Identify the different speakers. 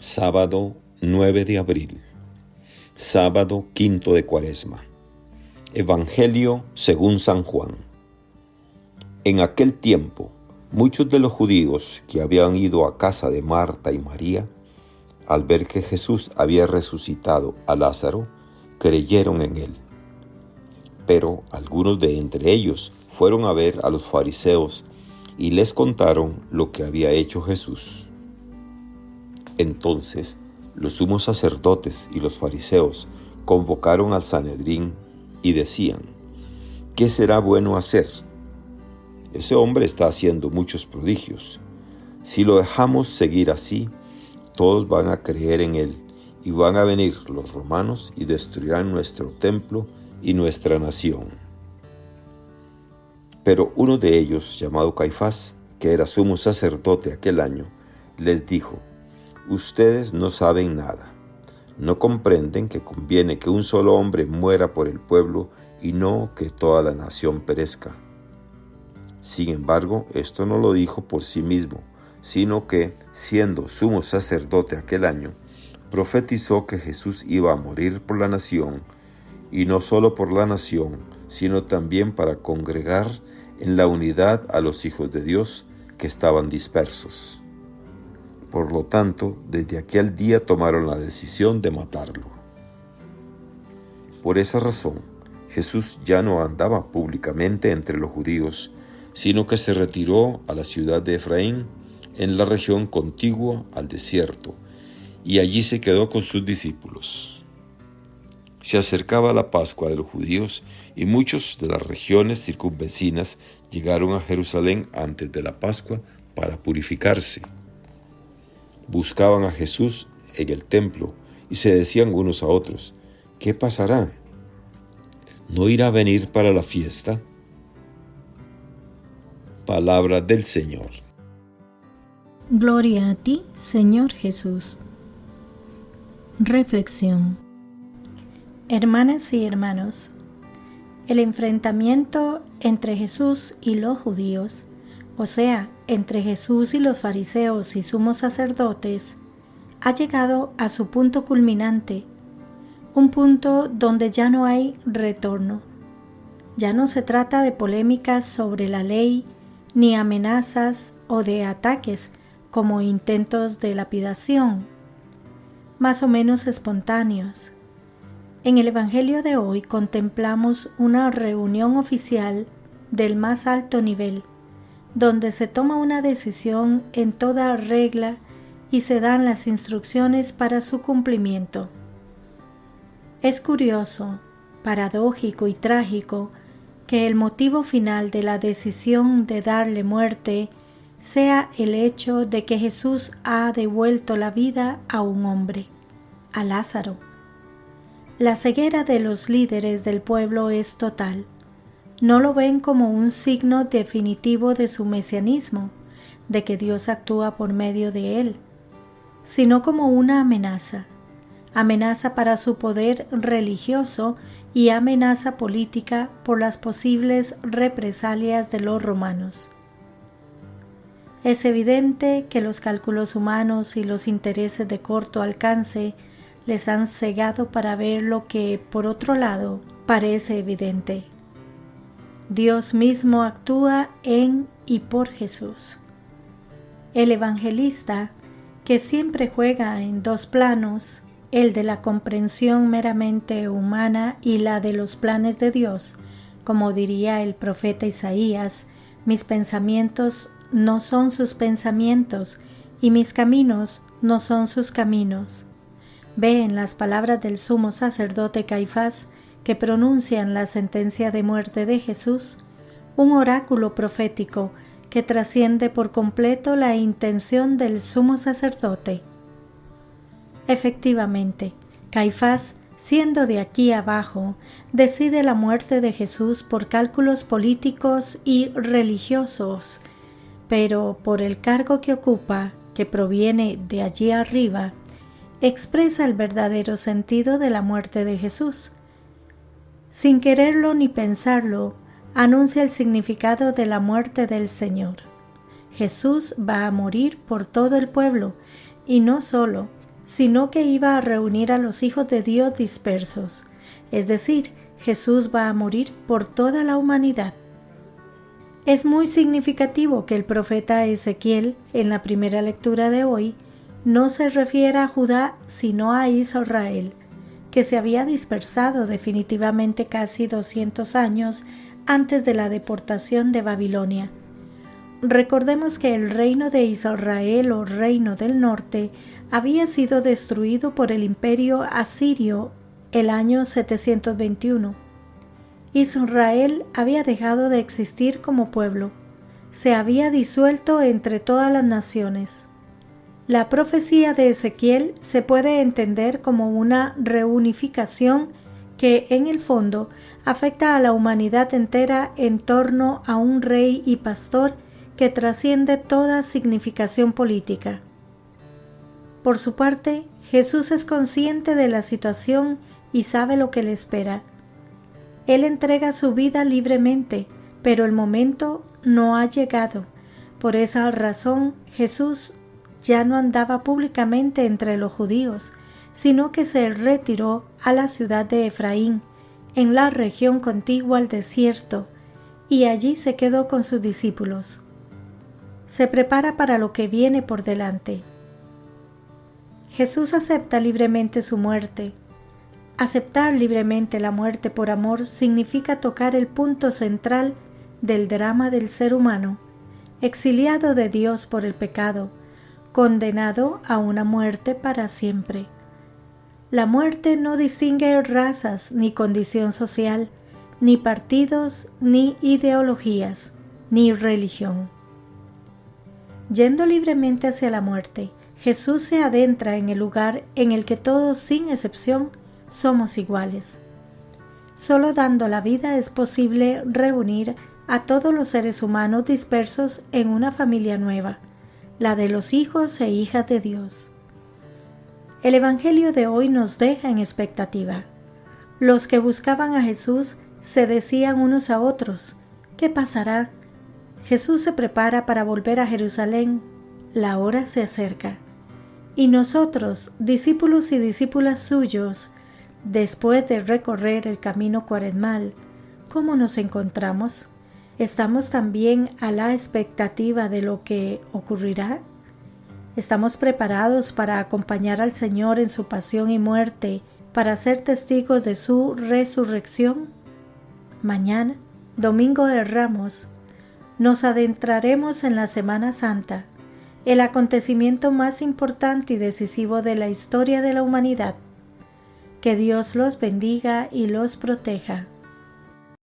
Speaker 1: Sábado 9 de abril, sábado quinto de Cuaresma. Evangelio según San Juan. En aquel tiempo, muchos de los judíos que habían ido a casa de Marta y María, al ver que Jesús había resucitado a Lázaro, creyeron en él. Pero algunos de entre ellos fueron a ver a los fariseos y les contaron lo que había hecho Jesús. Entonces, los sumos sacerdotes y los fariseos convocaron al Sanedrín y decían: ¿qué será bueno hacer? Ese hombre está haciendo muchos prodigios. Si lo dejamos seguir así, todos van a creer en él y van a venir los romanos y destruirán nuestro templo y nuestra nación. Pero uno de ellos, llamado Caifás, que era sumo sacerdote aquel año, les dijo: ustedes no saben nada, no comprenden que conviene que un solo hombre muera por el pueblo y no que toda la nación perezca. Sin embargo, esto no lo dijo por sí mismo, sino que, siendo sumo sacerdote aquel año, profetizó que Jesús iba a morir por la nación, y no solo por la nación, sino también para congregar en la unidad a los hijos de Dios que estaban dispersos. Por lo tanto, desde aquel día tomaron la decisión de matarlo. Por esa razón, Jesús ya no andaba públicamente entre los judíos, sino que se retiró a la ciudad de Efraín, en la región contigua al desierto, y allí se quedó con sus discípulos. Se acercaba la Pascua de los judíos, y muchos de las regiones circunvecinas llegaron a Jerusalén antes de la Pascua para purificarse. Buscaban a Jesús en el templo y se decían unos a otros: ¿qué pasará? ¿No irá a venir para la fiesta? Palabra del Señor.
Speaker 2: Gloria a ti, Señor Jesús. Reflexión. Hermanas y hermanos, el enfrentamiento entre Jesús y los judíos, o sea, entre Jesús y los fariseos y sumos sacerdotes, ha llegado a su punto culminante, un punto donde ya no hay retorno. Ya no se trata de polémicas sobre la ley, ni amenazas o de ataques como intentos de lapidación, más o menos espontáneos. En el Evangelio de hoy contemplamos una reunión oficial del más alto nivel, donde se toma una decisión en toda regla y se dan las instrucciones para su cumplimiento. Es curioso, paradójico y trágico que el motivo final de la decisión de darle muerte sea el hecho de que Jesús ha devuelto la vida a un hombre, a Lázaro. La ceguera de los líderes del pueblo es total. No lo ven como un signo definitivo de su mesianismo, de que Dios actúa por medio de él, sino como una amenaza para su poder religioso y amenaza política por las posibles represalias de los romanos. Es evidente que los cálculos humanos y los intereses de corto alcance les han cegado para ver lo que, por otro lado, parece evidente. Dios mismo actúa en y por Jesús. El evangelista, que siempre juega en dos planos, el de la comprensión meramente humana y la de los planes de Dios, como diría el profeta Isaías: mis pensamientos no son sus pensamientos y mis caminos no son sus caminos. Ve en las palabras del sumo sacerdote Caifás, que pronuncian la sentencia de muerte de Jesús, un oráculo profético que trasciende por completo la intención del sumo sacerdote. Efectivamente, Caifás, siendo de aquí abajo, decide la muerte de Jesús por cálculos políticos y religiosos, pero por el cargo que ocupa, que proviene de allí arriba, expresa el verdadero sentido de la muerte de Jesús. Sin quererlo ni pensarlo, anuncia el significado de la muerte del Señor. Jesús va a morir por todo el pueblo, y no solo, sino que iba a reunir a los hijos de Dios dispersos, es decir, Jesús va a morir por toda la humanidad. Es muy significativo que el profeta Ezequiel, en la primera lectura de hoy, no se refiera a Judá sino a Israel, que se había dispersado definitivamente casi 200 años antes de la deportación de Babilonia. Recordemos que el reino de Israel o reino del norte había sido destruido por el imperio asirio el año 721. Israel había dejado de existir como pueblo, se había disuelto entre todas las naciones. La profecía de Ezequiel se puede entender como una reunificación que en el fondo afecta a la humanidad entera en torno a un rey y pastor que trasciende toda significación política. Por su parte, Jesús es consciente de la situación y sabe lo que le espera. Él entrega su vida libremente, pero el momento no ha llegado. Por esa razón, Jesús ya no andaba públicamente entre los judíos, sino que se retiró a la ciudad de Efraín, en la región contigua al desierto, y allí se quedó con sus discípulos. Se prepara para lo que viene por delante. Jesús acepta libremente su muerte. Aceptar libremente la muerte por amor significa tocar el punto central del drama del ser humano, exiliado de Dios por el pecado, condenado a una muerte para siempre. La muerte no distingue razas, ni condición social, ni partidos, ni ideologías, ni religión. Yendo libremente hacia la muerte, Jesús se adentra en el lugar en el que todos, sin excepción, somos iguales. Solo dando la vida es posible reunir a todos los seres humanos dispersos en una familia nueva, la de los hijos e hijas de Dios. El Evangelio de hoy nos deja en expectativa. Los que buscaban a Jesús se decían unos a otros: ¿qué pasará? Jesús se prepara para volver a Jerusalén. La hora se acerca. Y nosotros, discípulos y discípulas suyos, después de recorrer el camino cuaresmal, ¿cómo nos encontramos? ¿Estamos también a la expectativa de lo que ocurrirá? ¿Estamos preparados para acompañar al Señor en su pasión y muerte, para ser testigos de su resurrección? Mañana, Domingo de Ramos, nos adentraremos en la Semana Santa, el acontecimiento más importante y decisivo de la historia de la humanidad. Que Dios los bendiga y los proteja.